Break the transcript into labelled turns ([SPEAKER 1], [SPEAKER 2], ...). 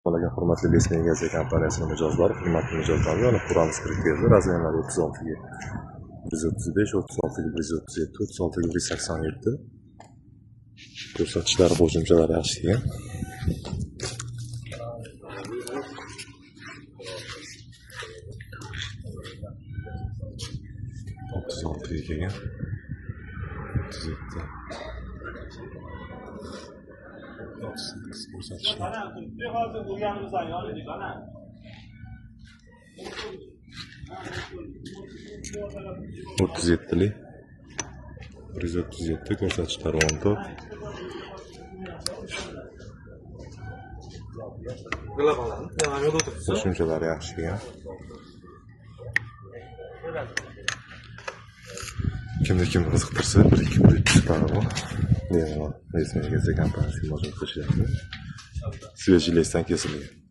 [SPEAKER 1] Bolaga hurmatli Lesma egasi kompaniyasining mijozlari, hurmatli mijozlarga olib turamiz kirib razmerlar 36 ga 135, 36 ga 137, 36 ga 187. Ko'rsatkichlari qo'shimchalar yaxshi kelgan. O'ttiz oltiga kelgan. 37. 38 ko'rsatishlar. 37lik 137 ko'rsatkichlari 14. Qo'shimchalari yaxshi kelgan. Kimni kim qiziqtirsa 1-2 bor. Lesma egasi kompaniyasiga murojaat qilishyapti. Свежий лес kesilgan.